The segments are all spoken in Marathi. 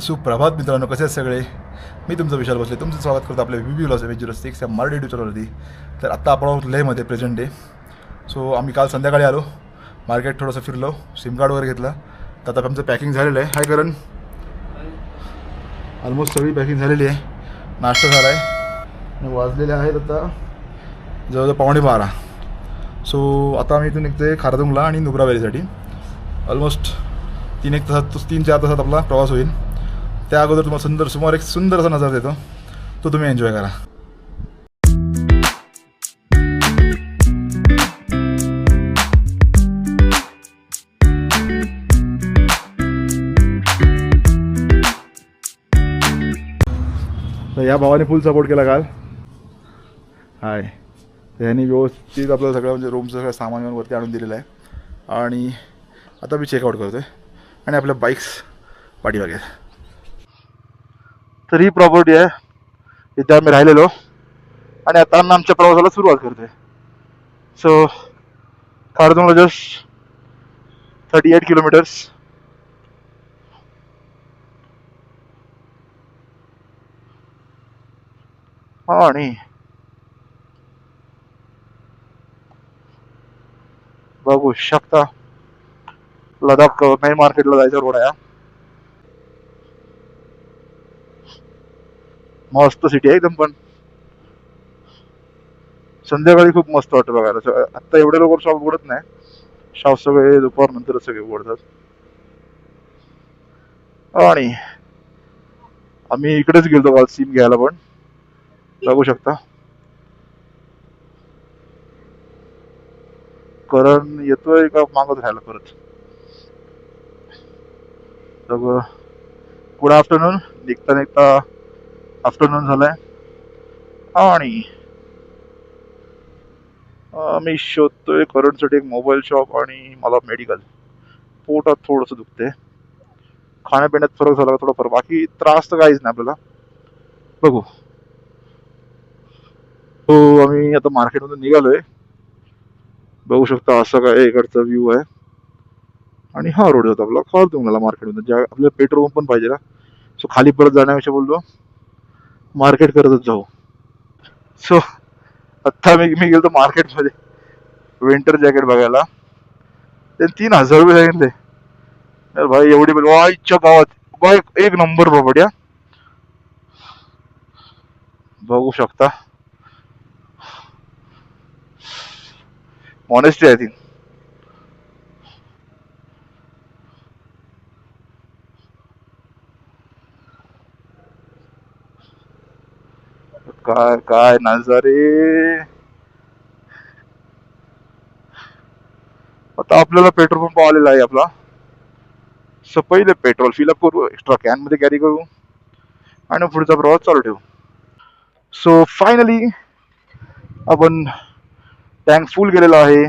सुप्रभात मित्रांनो, कसे आहेत सगळे. मी तुमचा विशाल भोसले तुमचं स्वागत करतो आपल्या व्ही व्लॉग्स MH06 या मराठी यूट्यूब चॅनलवरती. तर आत्ता आपण आहोत लेहमध्ये प्रेझेंट डे. सो आम्ही काल संध्याकाळी आलो, मार्केट थोडंसं फिरलो, सिम कार्ड वगैरे घेतला. तर आता आमचं पॅकिंग झालेलं आहे. हाय करण, ऑलमोस्ट सगळी पॅकिंग झालेली आहे. नाश्ता झाला आहे, वाजलेले आहेत आता जवळजवळ 11:15. सो आता आम्ही इथून निघते खारदुंगला आणि नुब्रा व्हॅलीसाठी. ऑलमोस्ट 3-4 तासात आपला प्रवास होईल. त्या अगोदर तुम्हाला समोर एक सुंदर असा नजारा देतो, तो तुम्ही एन्जॉय करा. तर या भावाने फुल सपोर्ट केला काल. हाय, ह्यानी व्यवस्थित आपलं सगळं म्हणजे रूमचं सगळं सामान वरती आणून दिलेलं आहे. आणि आता मी चेकआउट करतो आहे आणि आपल्या बाईक्स पाठीमागे आहेत. तर ही प्रॉपर्टी आहे, इथे आम्ही राहिलेलो आणि आता आम्ही आमच्या प्रवासाला सुरुवात करतोय. So Khardungla just 38 kilometres. आणि बघू शकता लडाख मेन मार्केटला जायचा रोड आहे. मस्त सिटी आहे एकदम, पण संध्याकाळी खूप मस्त वाटतं बघायला. आता एवढे लवकर शॉप उघडत नाही, शॉप सगळे दुपार नंतर सगळे उघडतात. आणि आम्ही इकडेच गेलो काल सिम घ्यायला, पण बघू शकता करण येतोय का मागत राहायला परत. सगळं गुड आफ्टरनून. निघता आफ्टरनून झालंय. आणि मी शोधतोय करणसाठी एक मोबाईल शॉप आणि मला मेडिकल. पोटात थोडंसं दुखते, खाण्यापिण्यात फरक झाला थोडा फरक, बाकी त्रास तर काहीच नाही आपल्याला. बघू. हो, आम्ही आता मार्केटमधून निघालोय. बघू शकता असं काय इकडचा व्ह्यू आहे. आणि हा रोड होता आपला खारदुंगला मार्केटमधून, ज्या आपल्याला पेट्रोल पंप पण पाहिजे ना. सो खाली परत जाण्याविषयी बोललो, मार्केट करतच जाऊ. सो आता मी गेलो मार्केटमध्ये विंटर जॅकेट बघायला. ते 3,000 रुपये सांगितले. अरे भाई एवढी वाईच्या गावात बाय एक नंबर प्रॉपर्टी. बघू शकता ऑनेस्टली आय थिंक. काय काय नजारे. आता आपल्याला पेट्रोल पंप आलेला आहे आपला. सो पहिले पेट्रोल फिलअप करू, एक्स्ट्रा कॅन मध्ये कॅरी करू आणि पुढचा प्रवास चालू ठेवू. सो फायनली आपण टँक फुल केलेला आहे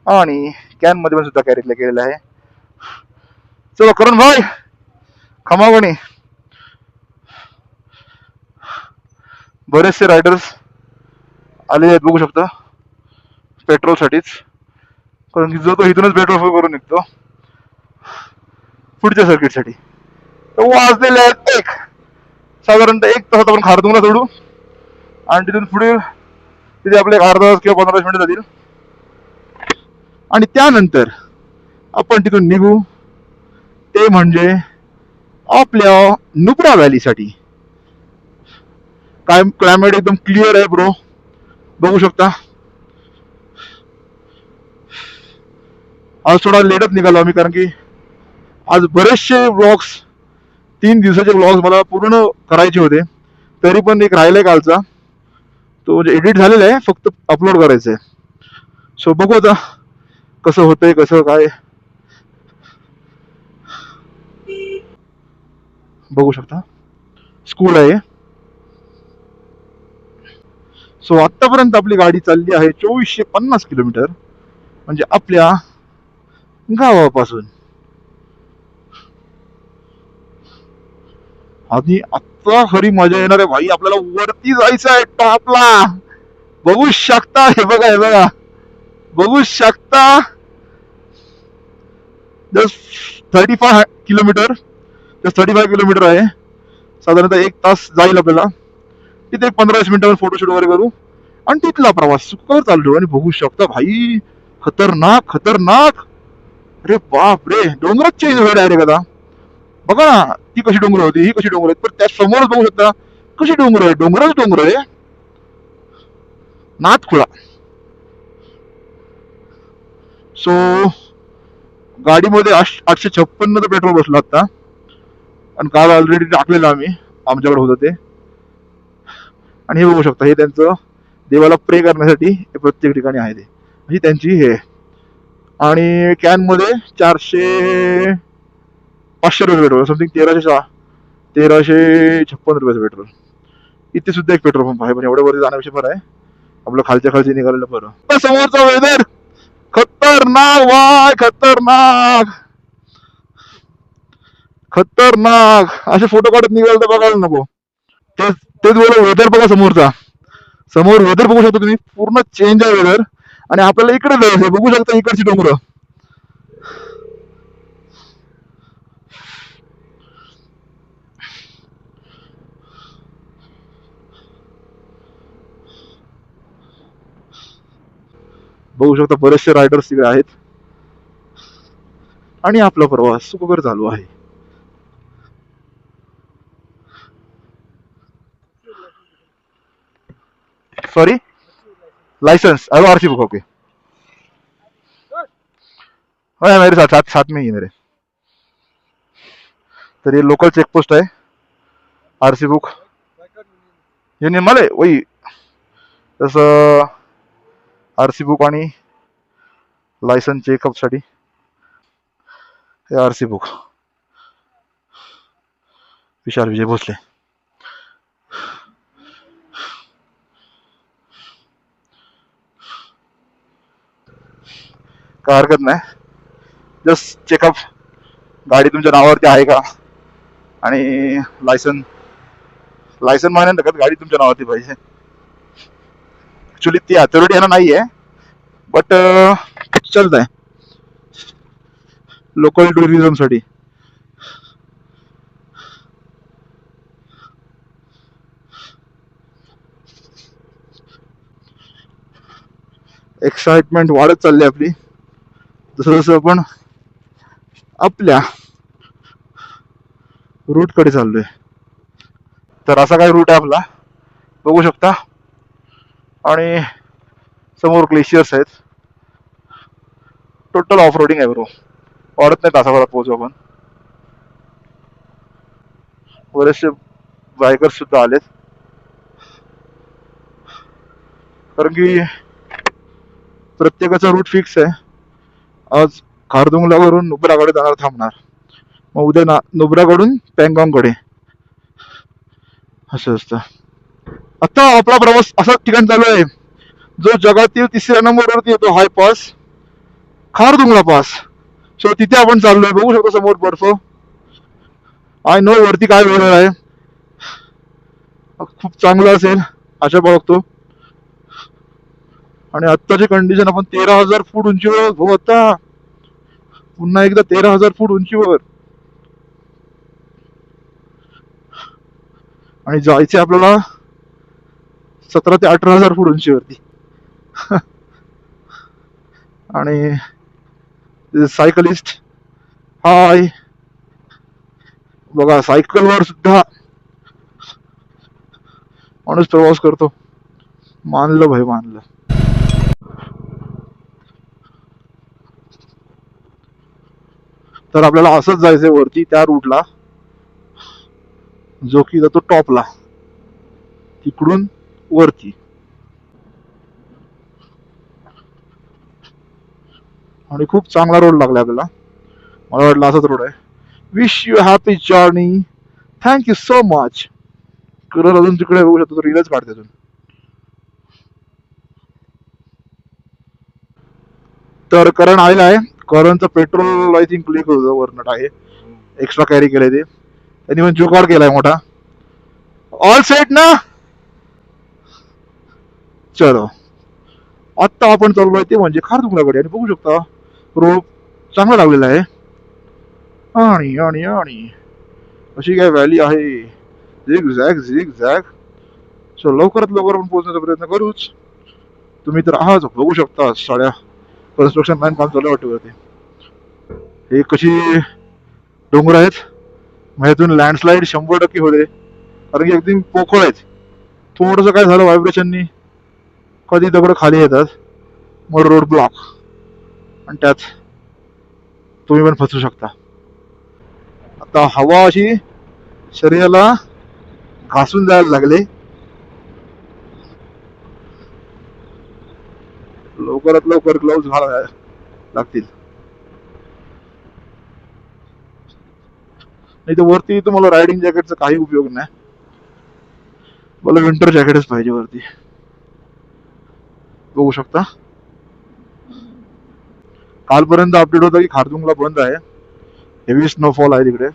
आणि कॅन मध्ये पण सुद्धा कॅरी केलेला आहे. चलो करण भाई खमागणी. बरेचसे रायडर्स आले आहेत बघू शकता पेट्रोल साठीच, कारण की जो तो इथूनच पेट्रोल फुल करून निघतो पुढच्या सर्किटसाठी. तर वाजलेले आहेत साधारणतः 1 तासात आपण खारदुंगला सोडू आणि तिथून पुढे तिथे आपले 1 अर्धा तास किंवा 15 मिनिटं जातील. आणि त्यानंतर आपण तिथून निघू, ते म्हणजे आपल्या नुब्रा व्हॅलीसाठी. काय क्लायमेट एकदम क्लिअर आहे ब्रो, बघू शकता. आज थोडा लेटच निघालो आम्ही, कारण की आज बरेचसे व्लॉग्स 3 दिवसाचे व्लॉग्स मला पूर्ण करायचे होते. तरी पण एक राहिलाय कालचा, तो म्हणजे एडिट झालेला आहे, फक्त अपलोड करायचं आहे. सो बघू आता कसं होतंय कसं काय. बघू शकता स्कूल आहे. सो आतापर्यंत आपली गाडी चालली आहे 2450 किलोमीटर, म्हणजे आपल्या गावापासून. आणि आता खरी मजा येणार आहे भाई, आपल्याला वरती जायचं आहे टॉपला. बघू शकता, हे बघा बघू शकता. जस्ट 35 किलोमीटर जस्ट 35 किलोमीटर आहे. साधारणतः 1 तास जाईल आपल्याला. तिथे एक 15-20 मिनिटावर फोटोशूट वगैरे करू आणि तिथला प्रवास सुखकर चाललो. आणि बघू शकता भाई, खतरनाक खतरनाक. अरे बाप रे, डोंगरच चेंज व्हायला डायरेक्ट आता. बघा ना, ती कशी डोंगर होती, ही कशी डोंगर आहेत, पण त्या समोरच बघू शकता कशी डोंगर आहे. डोंगरच डोंगर आहे. नाथखुळा. सो गाडीमध्ये 856 पेट्रोल बसलं आता. आणि काल ऑलरेडी टाकलेलं आम्ही, आमच्याकडे होतं ते. आणि हे बघू शकता, हे त्यांचं देवाला प्रे करण्यासाठी हे प्रत्येक ठिकाणी आहे ते. ही त्यांची हे. आणि कॅन मध्ये 500 रुपये पेट्रोल, समथिंग 1356 रुपयाचं पेट्रोल. इथे सुद्धा एक पेट्रोल पंप आहे, पण एवढ्या वरती जाण्यापेक्षा बरं आहे आपलं खालच्या खालची निघालेलं बरं. समोरचा वेदर खतरनाक वाय, खतरनाक खतरनाक. असे फोटो काढत निघाल तर बघायला नको. तेच तेच बोल. वेदर बघा समोरचा, समोर वेदर बघू शकता तुम्ही, पूर्ण चेंज आहे वेदर. आणि आपल्याला इकडे जायचं, बघू शकता इकडची डोंगर. बघू शकता बरेचसे रायडर्स तिकडे आहेत. आणि आपला प्रवास सुखकर चालू आहे. Sorry, license RC book. Okay, मेरे साथ साथ साथ में ही मेरे. तर ये लोकल चेक पोस्ट आहे. आरसी बुक ये मला वही तसं आरसी बुक आणि लायसन चेकअप साठी हे आरसी बुक. विशाल विजय भोसले. काय हरकत नाही, जस्ट चेकअप गाडी तुमच्या नावावरती आहे का, आणि लायसन लायसन मान्य का गाडी तुमच्या नावावरती पाहिजे. ऍक्च्युली ती अथॉरिटी आहे ना, नाही आहे, बट चलत आहे लोकल टुरिझम साठी. एक्साइटमेंट वाढत चालली आपली जसं जसं आपण आपल्या रूट कडे चाललोय. तर असा काय रूट आहे आपला, बघू शकता. आणि समोर ग्लेशियर्स आहेत. टोटल ऑफ रोडिंग आहे बरोबर. वाढत नाही, तासाभरात पोहोचू आपण. बरेचसे बायकर्स सुद्धा आलेत, कारण की प्रत्येकाचा रूट फिक्स आहे. आज खारदुंगलावरून नुब्राकडे जाणार, थांबणार. मग उद्या नुब्राकडून पँगॉंगकडे, असं असतं. आता आपला प्रवास असा ठिकाण चालू आहे जो जगातील 3ऱ्या नंबरवरती येतो, हाय पास, खारदुंगला पास. सो तिथे आपण चाललोय. बघू शकतो समोर बर्फ. आय नो वरती काय वेगळं आहे, खूप चांगलं असेल अशा बघतो. आणि आत्ताची कंडिशन आपण 13,000 फूट उंचीवर हो. आता पुन्हा एकदा 13,000 फूट उंचीवर. आणि जायचे आपल्याला 17,000 ते 18,000 फूट उंचीवरती. आणि सायकलिस्ट, हाय बघा, सायकलवर सुद्धा माणूस प्रवास करतो. मानलं भाई, मानलं. तर आपल्याला असंच जायचंय वरती त्या रूटला, जो की जातो टॉपला, तिकडून वरती. आणि खूप चांगला रोड लागला आपल्याला. मला वाटलं असाच रोड आहे. Wish you happy journey, thank you so much. Karan अजून तिकडे बघू शकतो, रीलच काढते अजून. तर करण आलेला आहे. करणचं पेट्रोल आय थिंक लीक होतं, वरनट आहे, एक्स्ट्रा कॅरी केलंय ते. त्यांनी पण जुगाड केलाय मोठा. ऑल सेट ना. चलो, आत्ता आपण चाललोय ते म्हणजे खारदुंगलाकडे. आणि बघू शकता रोड चांगला लागलेला आहे. आणि आणि आणि अशी काय व्हॅली आहे, झिग झॅग झिग झॅग. सो लवकरात लवकर आपण पोहोचण्याचा प्रयत्न करूच. तुम्ही तर आहात, बघू शकता साड्या कन्स्ट्रक्शन मॅन काम चालू वाटतं वरती. हे कशी डोंगर आहेत, ह्यातून लँडस्लाईड 100% होते, कारण की अगदी पोकळ आहेत. थोडंसं काय झालं व्हायब्रेशननी, कधी दगड खाली येतात, मग रोड ब्लॉक, आणि त्यात तुम्ही पण फसू शकता. आता हवा अशी शरीराला घासून जायला लागले. लवकरात लवकर ग्लोव्ज घालायला लागतील, नाही तर वरती तुम्हाला रायडिंग जॅकेटचा काही उपयोग नाही. मला विंटर जॅकेटच पाहिजे वरती. बघू शकता कालपर्यंत अपडेट होता की खारदुंगला बंद आहे, हेवी स्नोफॉल आहे तिकडे.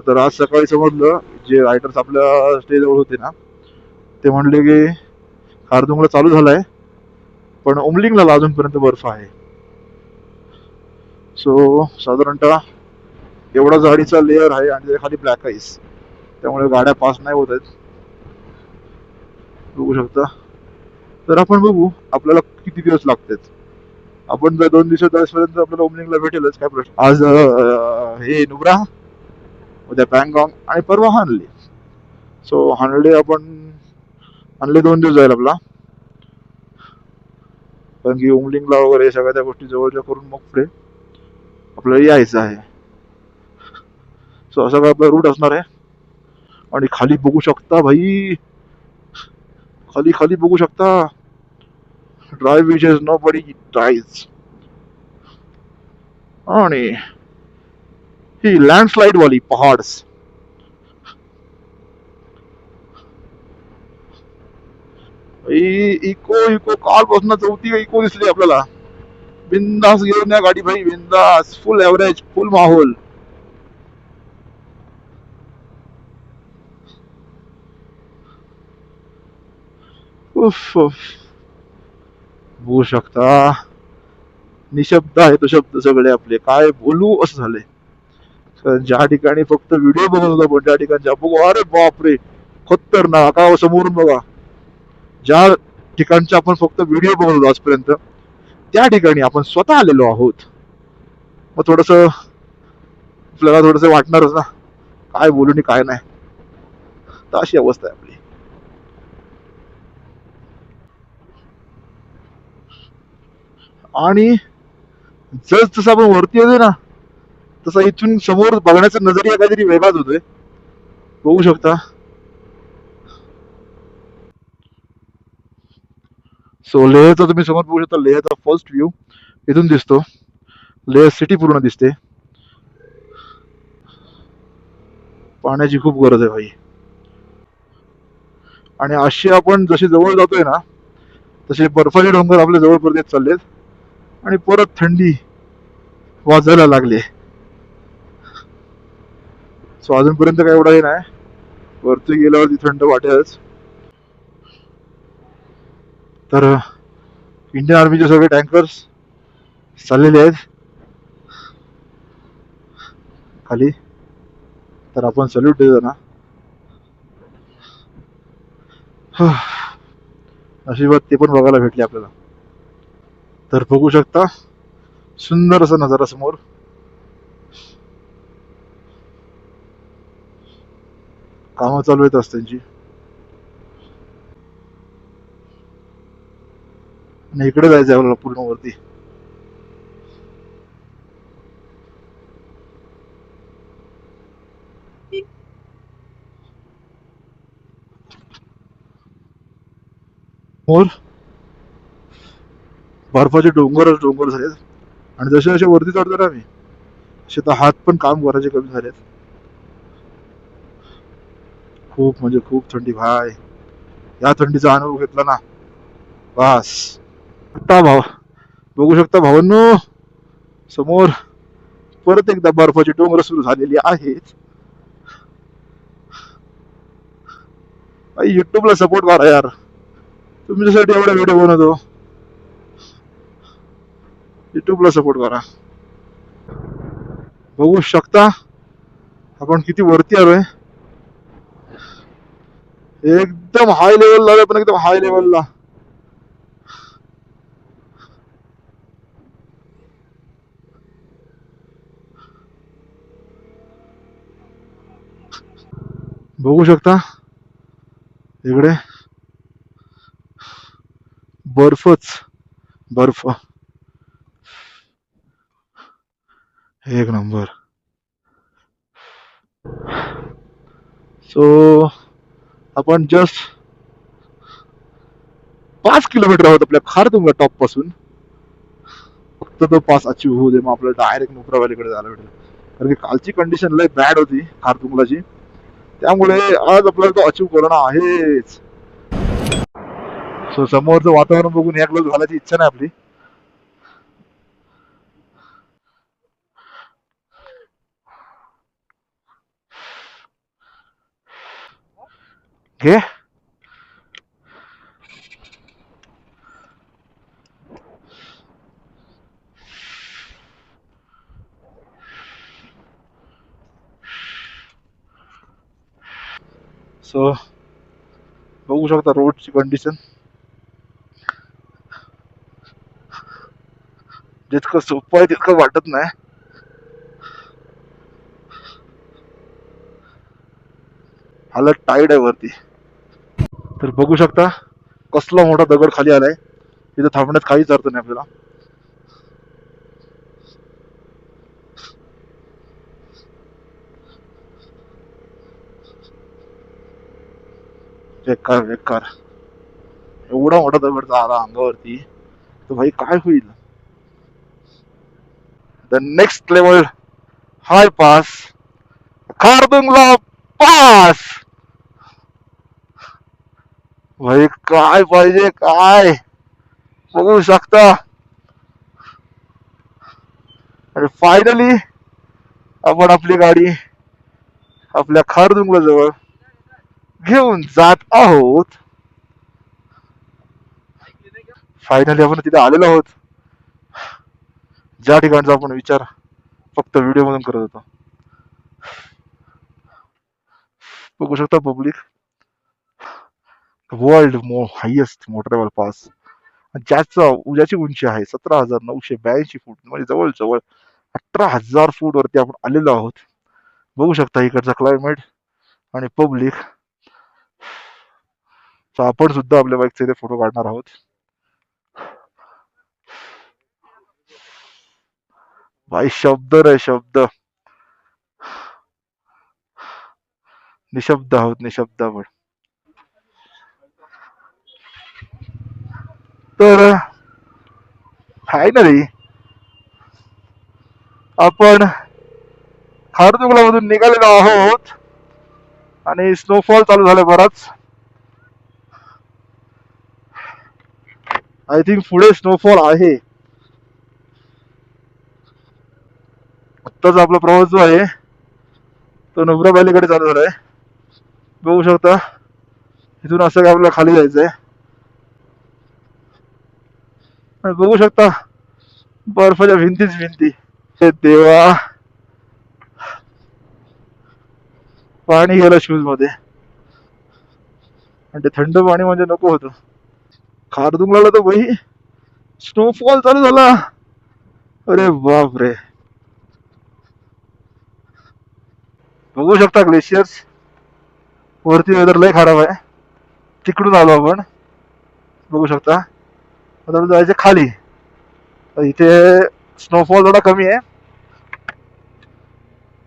तर आज सकाळी समजलं, जे रायडर्स आपल्या स्टेजवर होते ना, ते म्हणले की खारदुंगला चालू झालाय, पण उमलिंगला अजूनपर्यंत बर्फ आहे. सो साधारणतः एवढा जाडीचा लेअर आहे आणि त्याच्या खाली ब्लॅक आईस, त्यामुळे गाड्या पास नाही होत आहेत. बघू शकता. तर आपण बघू आपल्याला किती दिवस लागतात. आपण जर 2 दिवसात पर्यंत आपल्याला ओमनिंगला भेटेलच, काय प्रश्न. आज हे नुब्रा, उद्या पॅंगॉंग आणि परवा हानले. सो हानले आपण हानले 2 दिवस जाईल आपला, कारण की ओमलिंगला वगैरे सगळ्या त्या गोष्टी जवळच्या करून मग पुढे आपल्याला यायचं आहे. सो असा काय आपला रूट असणार आहे. आणि खाली बघू शकता भाई, खाली खाली बघू शकता, ड्राय विचेस नो बडी ड्राईज. आणि ही लँडस्लाइड वाली पहाड्स. इको इको कालपासून चौथी इको दिसली आपल्याला. बिंदास घेऊन या गाडी भाई, बिंदास, फुल एव्हरेज, फुल माहोल. उफ उफ. बघू शकता निशब्द आहे तो शब्द सगळे आपले, काय बोलू असं झालंय. ज्या ठिकाणी फक्त व्हिडिओ बघत होता पण त्या ठिकाणी बघू, अरे बापरे खतरनाक. समोरून बघा, ज्या ठिकाणचे आपण फक्त व्हिडिओ बघत होतो आजपर्यंत, त्या ठिकाणी आपण स्वतः आलेलो आहोत. मग थोडस आपल्याला थोडस वाटणारच ना, काय बोलू आणि काय नाही. तर अशी अवस्था आहे आपली. आणि जस जसं आपण वरती येतोय ना, तसा इथून समोर बघण्याचा नजरिया काहीतरी वेगळाच होतोय. बघू शकता. सो लेहचा तुम्ही समोर बघू शकता, लेहचा फर्स्ट व्ह्यू इथून दिसतो. लेह सिटी पूर्ण दिसते. पाण्याची खूप गरज आहे भाई. आणि अशी आपण जशी जवळ जातोय ना, तसे बर्फाचे डोंगर आपल्या जवळ परत येत चाललेत, आणि परत थंडी वाजायला लागली. सो अजूनपर्यंत काय एवढा हे नाही, वरती गेल्यावरती थंड वाटेलच. तर इंडियन आर्मीचे सगळे टँकर्स चाललेले आहेत खाली. तर आपण सल्यूट देतो ना. नशिबात ते पण बघायला भेटले आपल्याला. तर बघू शकता सुंदर असा नजारा समोर. कामं चालू आहेत रस्त्यांची. आणि इकडे जायचं आपल्याला पूर्ण वरती. मोर बर्फाचे डोंगरच डोंगर झालेत. आणि जसे जसे वरती चढतो ना आम्ही, तसे तर हात पण काम करायचे कमी झालेत. खूप म्हणजे खूप थंडी भाय. या थंडीचा अनुभव घेतला ना, बस. आता भाव बघू शकता भावांनो, समोर परत एकदा बर्फाची डोंगर सुरू झालेली आहेत. युट्यूबला सपोर्ट करा यार, तुमच्यासाठी एवढा व्हिडिओ बनवतो. युट्यूबला सपोर्ट करा. बघू शकता आपण किती वरती आलोय, एकदम हाय लेवलला आलोय, पण एकदम हाय लेवलला. बघू शकता इकडे बर्फच बर्फ. एक नंबर. सो आपण जस्ट 5 किलोमीटर आहोत आपल्या खारदुंगा टॉप पासून. फक्त तो पास अचीव होऊ दे, मग आपल्याला डायरेक्ट नुब्रा व्हॅलीकडे जायला भेटेल. कारण की कालची कंडिशन लय बॅड होती खारदुंगलाची, त्यामुळे आज आपल्याला तो अचीव करणं आहेच. सो समोरचं वातावरण बघून या क्लोज घालायची इच्छा नाही आपली. घे. सो बघू शकता रोडची कंडिशन. जितकं सोपं आहे तितकं वाटत नाही. हालत टाईट आहे वरती. तर बघू शकता कसला मोठा दगड खाली आलाय. तिथे थांबण्यात काहीच अर्थ नाही आपल्याला. बेकार बेकार. एवढा मोठा दगड आला अंगावरती तर भाई काय होईल. The next level high pass, Khardungla pass. भाई काय पाहिजे काय. बघू शकता. आणि फायनली आपण आपली गाडी आपल्या खारदुंगला जवळ घेऊन जात आहोत. फायनली आपण तिथे आलेलो आहोत, ज्या ठिकाणचा आपण विचार फक्त व्हिडिओ मधून करत होतो. बघू शकता public. World highest motorable pass, ज्याची उंची आहे 17,982 फूट, म्हणजे जवळ जवळ 18,000 फूट वरती आपण आलेलो आहोत. बघू शकता इकडचा क्लायमेट आणि पब्लिक. आपण सुद्धा आपल्या बाईकचे इथे फोटो काढणार आहोत. भाई शब्द रे शब्द. निशब्द आहोत, निशब्द आपण. तर फायनली आपण खारदुंगला मधून निघालेलो आहोत आणि स्नोफॉल चालू झाला बराच. आय थिंक पुढे स्नोफॉल आहे. आत्ताच आपला प्रवास जो आहे तो नुब्रा व्हॅलीकडे चालू झालाय. बघू शकता इथून असं काय आपल्याला खाली जायचंय. बघू शकता बर्फाच्या भिंतीच भिंती. देवा, पाणी गेलं शूज मध्ये आणि ते थंड पाणी म्हणजे नको होतं. खारदुंगला तर भाई स्नोफॉल चालू झाला. अरे बाप रे. बघू शकता ग्लेशियर्स. वरती वेदर लय खराब आहे. तिकडून आलो आपण. बघू शकता आता जायचं खाली. इथे स्नोफॉल थोडा कमी आहे,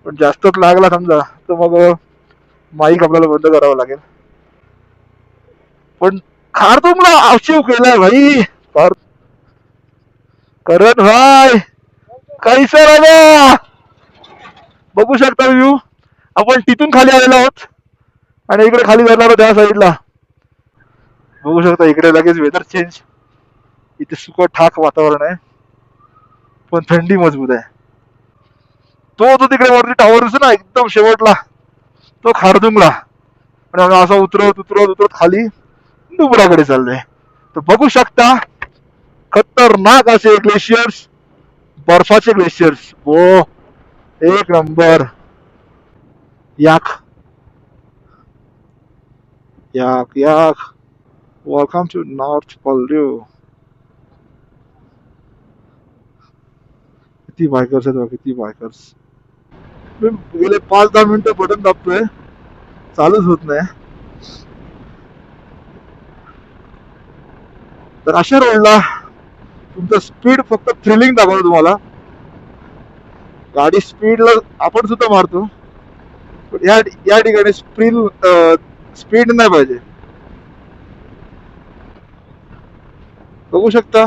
पण जास्तच लागला समजा तर मग माईक आपल्याला बंद करावं लागेल. पण खारदुंगला अचीव केलाय भाई. करण भाई कैसा लगा. बघू शकता व्ह्यू. आपण तिथून खाली आलेलो आहोत आणि इकडे खाली जाणार आहोत त्या साईडला. बघू शकता इकडे लगेच वेदर चेंज. इथे सुकट ठाक वातावरण आहे, पण थंडी मजबूत आहे. तो तिकडे वरती टावर दिसतो ना एकदम शेवटला, तो खारदुंगला. आणि आम्ही असा उतरत उतरत उतरत खाली नुब्राकडे चाललोय. तर बघू शकता खतरनाक असे ग्लेशियर्स, बर्फाचे ग्लेशियर्स. हो एक number. Yak yak yak. Welcome to north Pullu. किती बायकर्स आहेत बघ, किती बायकर्स. मी गेले 5-10 मिनिटं बटन दाबतोय, चालूच होत नाही. तर अशा रोडला तुमचं स्पीड फक्त थ्रिलिंग दाखवतो तुम्हाला. गाडी स्पीडला आपण सुद्धा मारतो, पण या ठिकाणी स्पीड नाही पाहिजे. बघू शकता,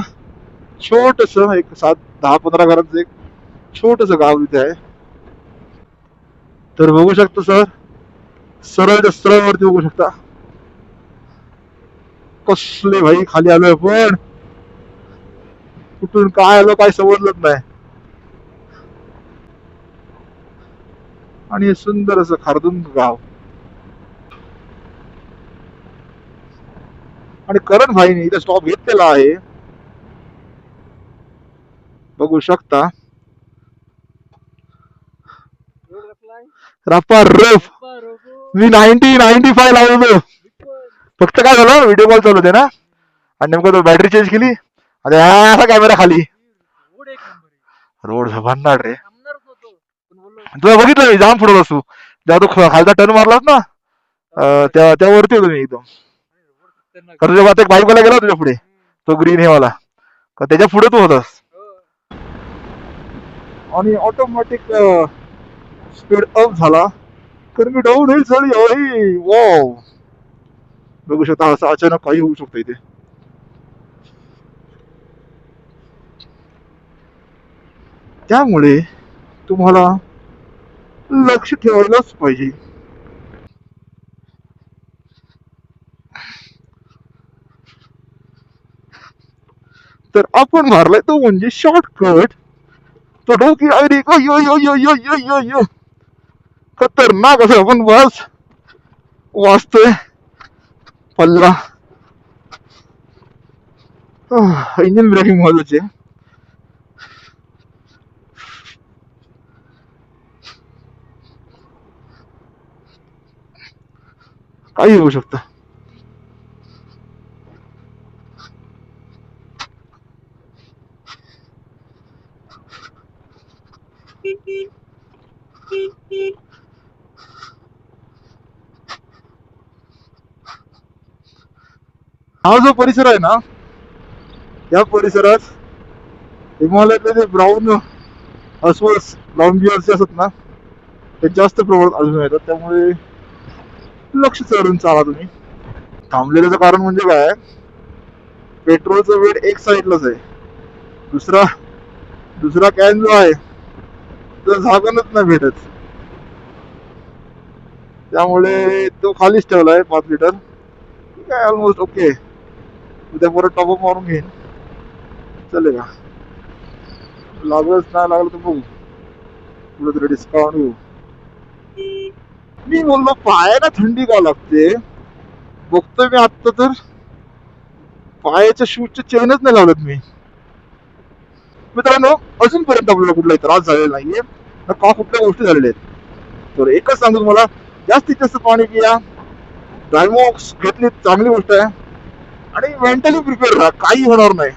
छोटस एक 7-10-15 घरांचं एक छोटस गाव इथे आहे. तर बघू शकता सर, सरळ सरळवरती बघू शकता कसले भाई खाली आलोय, पण कुठून काय आलो काय समजलंच नाही. आणि हे सुंदर असं खारदुंग गाव. आणि करण भाईने इथे स्टॉप घेतलेला आहे, बघू शकता. रप्पा रफ. मी 95 लावलो. फक्त काय झालं, व्हिडिओ कॉल चालू होते ना, आणि नेमकं तो बॅटरी चेंज केली, आणि असा कॅमेरा खाली. रोड भन्नाट रे. तुला बघितलं मी जाम पुढत असतो, जेव्हा तू खालचा टर्न मारलास ना, त्या वरती होतो मी एकदम. कारण जेव्हा आता एक बाईकवाला गेला तुझ्या पुढे, तो ग्रीन हे वाला, त्याच्या पुढे तू होतास. आणि ऑटोमॅटिक स्पीड अप झाला, तर मी डाऊन हिल झाली. वाव, बघू शकता असं अचानक काही होऊ शकतं इथे. त्यामुळे तुम्हाला लक्ष ठेवायलाच पाहिजे. तर आपण मारलाय तो म्हणजे शॉर्टकट. तो डोकी अरे यो यो यो यो यो यो यो, खतरनाक असं आपण बस वाचतोय पल्ला. इंजिन ब्रेकिंग महत्वाचे. काही होऊ शकतं. हा जो परिसर आहे ना, या परिसरात हिमालयातले जे ब्राऊन अस्वल्स, ब्राऊन बिअर्स असतात ना, ते जास्त प्रमाणात आढळून येतात. त्यामुळे लक्ष चढून चाला तुम्ही. थांबलेल्याचं कारण म्हणजे काय, पेट्रोलचा वेट एक साईडलाच आहे, दुसरा दुसरा कॅन जो आहे तर झाकणच नाही भेटत. त्यामुळे तो खालीच ठेवलाय 5 लिटर. काय ऑलमोस्ट ओके. उद्या परत टॉपअप मारून घेईन, चले का. लागलंच नाही लागलं तर बघू, तुला तरी डिस्काउंट घेऊ. मी बोललो पायाला थंडी का लागते, बघतोय मी आत्ता तर पायाच्या शूजच्या चेनच नाही लावत मी. मित्रांनो, अजूनपर्यंत आपल्याला कुठलाही त्रास झालेला नाहीये ना, का कुठल्या गोष्टी झालेल्या आहेत. तर एकच सांगतो तुम्हाला, जास्तीत जास्त पाणी पिया, डायमॉक्स घेतली चांगली गोष्ट आहे, आणि मेंटली प्रिपेअर राहा, काही होणार नाही.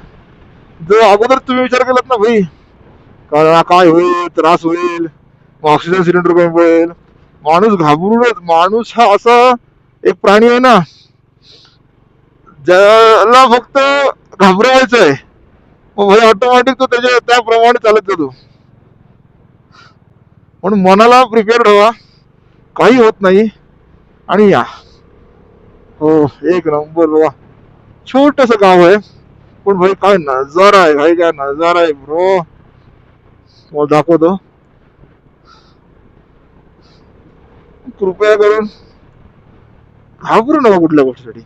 जर अगोदर तुम्ही विचार केलात ना भाई काय होईल, त्रास होईल, ऑक्सिजन सिलेंडर कमी पडेल, माणूस घाबरूनच. माणूस हा असा एक प्राणी आहे ना, ज्याला फक्त घाबरवायचं आहे, मग भाई ऑटोमॅटिक तो त्याप्रमाणे चालत जातो. म्हणून मनाला प्रिपेअर्ड व्हा, काही होत नाही. आणि या हो, एक नंबर बाबा. छोटस गाव आहे, पण भाई काय नजारा आहे, भाई काय नजारा आहे ब्रो. मला दाखवतो, कृपया करून घाबरू नका कुठल्या गोष्टीसाठी.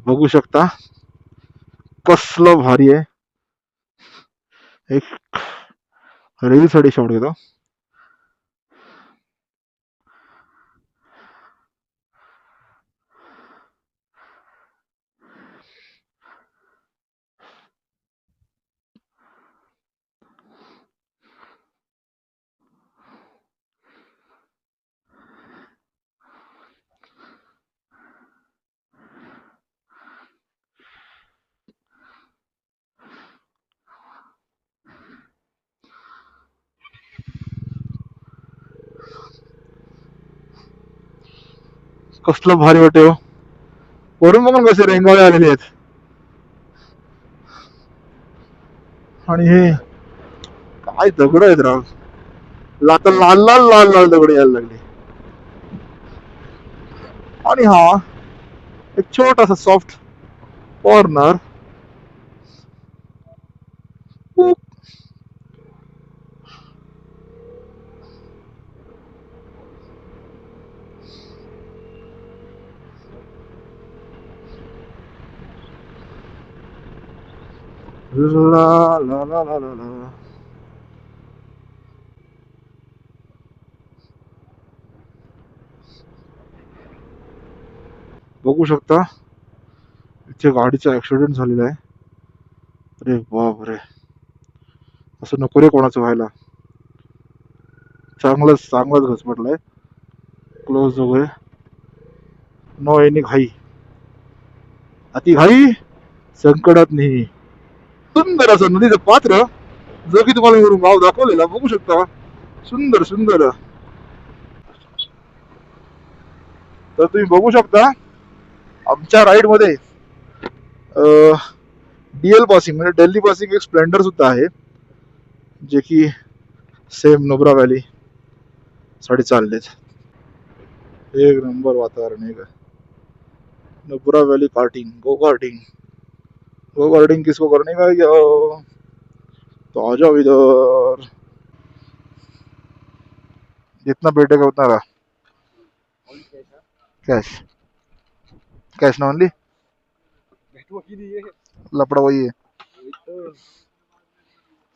बघू शकता कसलं भारी आहे. एक रील साठी शॉट घेतो. कसलं भारी वाटते हो. वरून बघून कसे रेंगाळे आलेले आहेत. आणि हे काय दगड आहेत राव. आता लाल लाल लाल लाल दगड यायला लागले. आणि हा एक छोटासा सॉफ्ट कॉर्नर. ला ला ला ला ला ला. बघू शकता इथे गाडीचा ऍक्सिडेंट झालेला आहे. अरे बाप रे, असं नको रे कोणाचं व्हायला. चांगलंच चांगलंच घसमटलंय. क्लोज वगैरे. नो एनी घाई, अति घाई संकटात नाही. सुंदर असं नदीचं पात्र, जो की तुम्हाला वरून भाव दाखवलेला बघू शकता. सुंदर सुंदर. तर तुम्ही बघू शकता आमच्या राईड मध्ये डीएल पासिंग म्हणजे दिल्ली पासिंग एक स्प्लेंडर सुद्धा आहे, जे की सेम नुब्रा व्हॅली साठी चाललेत. एक नंबर वातावरण आहे. Nubra valley karting, go karting. Go karting किसको करने का यो, तो आ जाओ इधर. जितना बैठेगा उतना रहा. कैश कैश ना ओनली. लपड़ा वही है,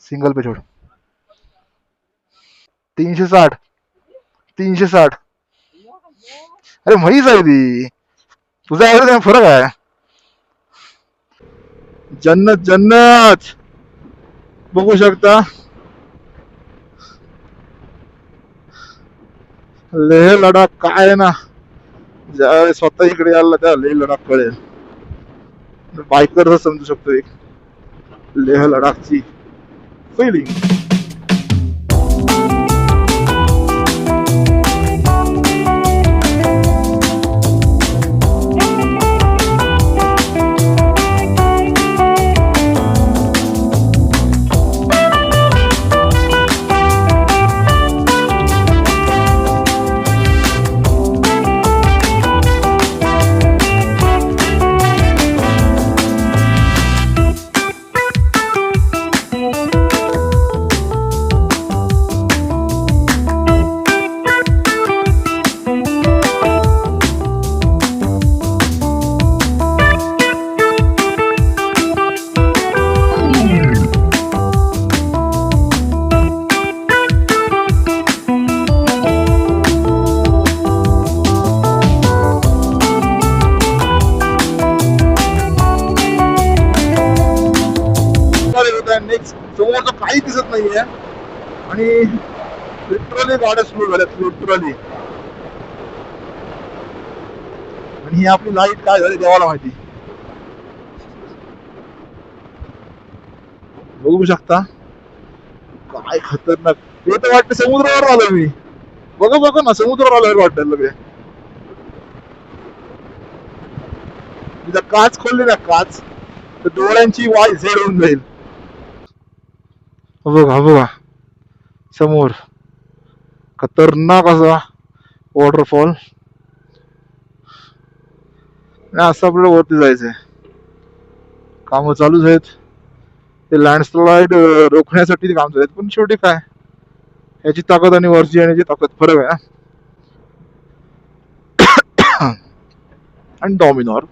सिंगल पे छोड़. 360 360. अरे म्हैस आहे ती. तुझा आहे फरक आहे. जन्नत जन्नत. बघू शकता लेह लडाख काय आहे ना. ज्या स्वतः इकडे यायला त्या लेह लडाख कळेल. बायकर समजू शकतो एक लेह लडाखची फिलिंग. नेक्स्ट समोरचं काही दिसत नाहीये आणि लिटरली गाड्या स्लो झाल्यात लिटरली. आणि ही आपली लाईट काय झाली देवाला माहिती. बघू शकता काय खतरनाक. हे तर वाटतं समुद्रावर आलो मी. बघा बघा ना समुद्रावर आल्यावर वाटतं लगे. तिचा काच खोलली ना काच तर डोळ्यांची वाय झेड होऊन जाईल. बघा बघा समोर खतरनाक असा वॉटरफॉल. असं आपल्याला वरती जायचंय. काम चालूच आहेत. ते लँडस्लाइड रोखण्यासाठी काम चालू आहेत. पण शेवटी काय याची ताकद आणि वरची येण्याची ताकद फरक आहे. आणि डॉमिनॉर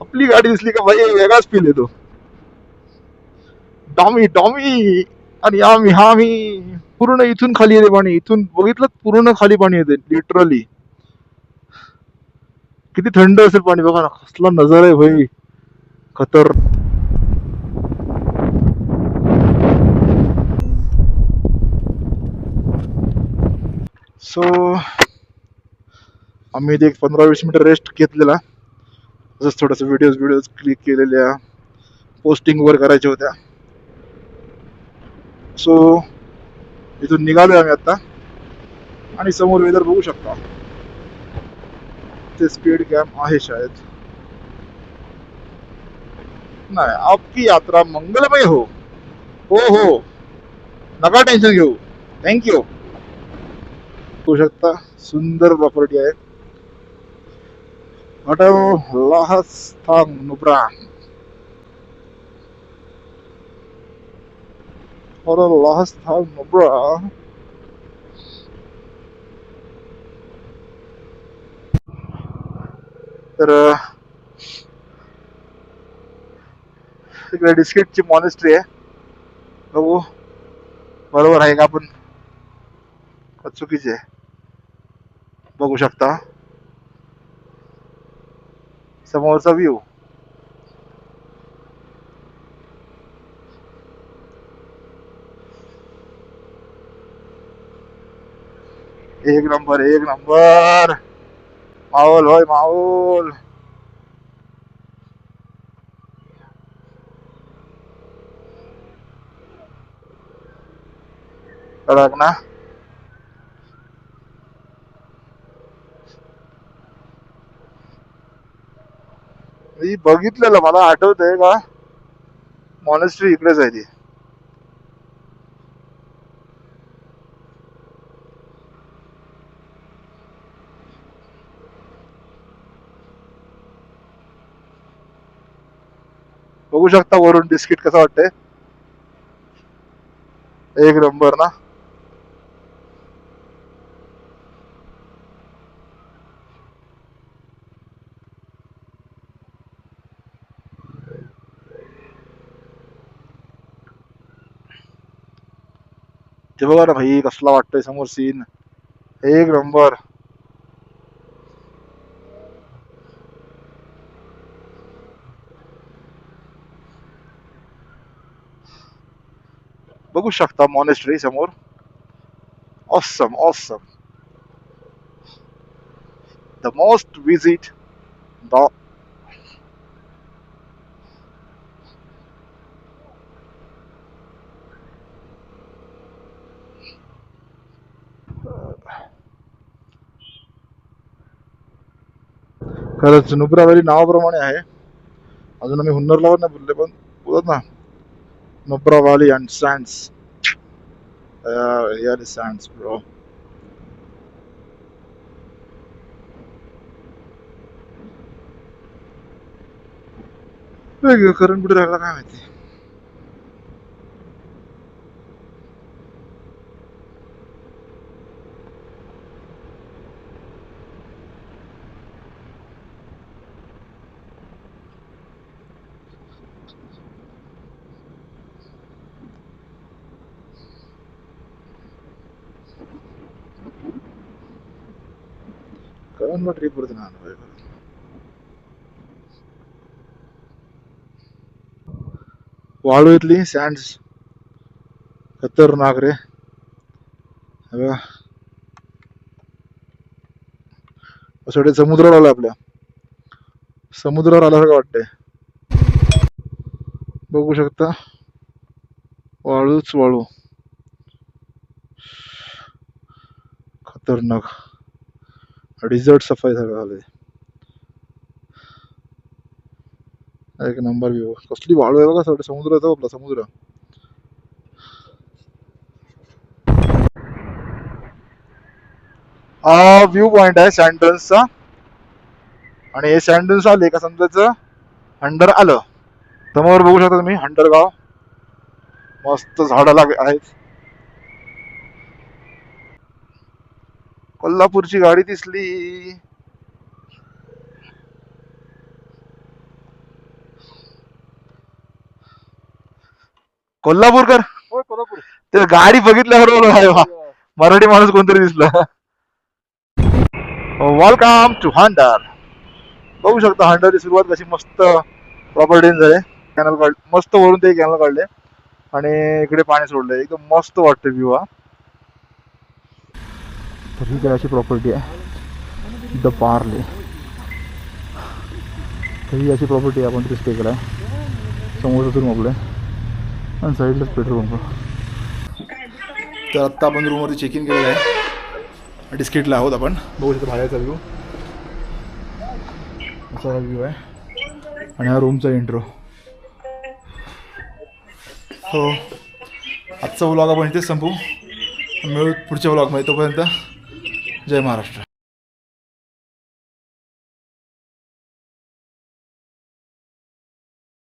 आपली गाडी दिसली का भाई वेगळाच फील येतो. डॉमी डॉमी आणि आम्ही हामी. पूर्ण इथून खाली येते पाणी. इथून बघितलं पूर्ण खाली पाणी येते लिटरली. किती थंड असेल पाणी बघा ना. कसला नजारा आहे भाई खतर. सो आम्ही एक 15-20 मिनिट रेस्ट घेतलेला. जस्ट थोडस व्हिडिओज क्लिक केलेल्या पोस्टिंग वर करायच्या होत्या. सो इथून निघालोय आम्ही आता. आणि समोर वेदर बघू शकता, ते स्पीड कॅम्प आहे शायद. नाही, आपकी यात्रा मंगलमय हो. हो हो, नका टेन्शन घेऊ. थँक्यू. बघू शकता सुंदर प्रॉपर्टी आहे. हॉटेल लाहस्थान नुब्रा. हॉटेल लाहस्थान नुब्रा. तर तिकडे डिस्किटची मॉनेस्ट्री आहे. बघू बरोबर आहे का आपण चुकीचे. बघू शकता समोरचा व्ह्यू. एक नंबर एक नंबर. माहोल होय माहोल. कडक ना. मी बघितलेलं, मला आठवतंय का मॉनेस्ट्री इकडेच आहे ती. बघू शकता वरून बिस्किट कसं वाटतंय. एक नंबर ना. ते बघा ना भाई कसला वाटतंय समोर सीन. एक नंबर. बघू शकता मॉनेस्ट्री समोर. Awesome awesome. The most visit the. खरंच नुब्रा व्हॅली नावाप्रमाणे आहे. अजून आम्ही हुन्नरलावर नाही बोलले, पण बोलत ना Nubra valley and sands. Here is sands bro. Karan कुठे राहिला काय माहिती. करण ट्रिप वरती नाही. वाळूतली सँड्स खतरनाक रे. असं समुद्रावर आलं, आपल्या समुद्रावर आल्यासारखं वाटतंय. बघू शकता वाळूच वाळू. खतरनाक रिझल्ट सफाई सारखं झालंय. एक नंबर व्ह्यू. कसली वाळू आहे बघा सगळं. समुद्र येतो आपला समुद्र. हा व्ह्यू पॉइंट आहे सँडन्सचा. आणि हे सँडन्स आले का समजायचं हंडर आलं. समोर बघू शकता तुम्ही हंडर गाव. मस्त झाडं आहेत. कोल्हापूरची गाडी दिसली. कोल्हापूरकर. ते गाडी बघितल्याबरोबर आहे मराठी माणूस कोणतरी दिसला. Welcome to Hunder. बघू शकता हंडरची सुरुवात कशी मस्त प्रॉपर्टी झाली. कॅनल काढ मस्त वरून ते कॅनल काढले आणि इकडे पाणी सोडलंय. एकदम मस्त वाटतं व्ह्यू हा. तर ही अशी प्रॉपर्टी आहे द पार्ले. तर ही अशी प्रॉपर्टी आहे. आपण तरी केलं आहे समोरचं रूम आपलं आणि साईडलाच पेट्रोल पंप. तर आत्ता आपण रूमवरती चेक इन केलेलं आहे डिस्किटला आहोत आपण. बघू शकतो बाहेरचा व्ह्यू, असा व्ह्यू आहे. आणि हा रूमचा इंट्रो. हो, आजचा व्लॉग आपण इथेच संपू. मिळू पुढच्या व्लॉगमध्ये. तोपर्यंत जय महाराष्ट्र.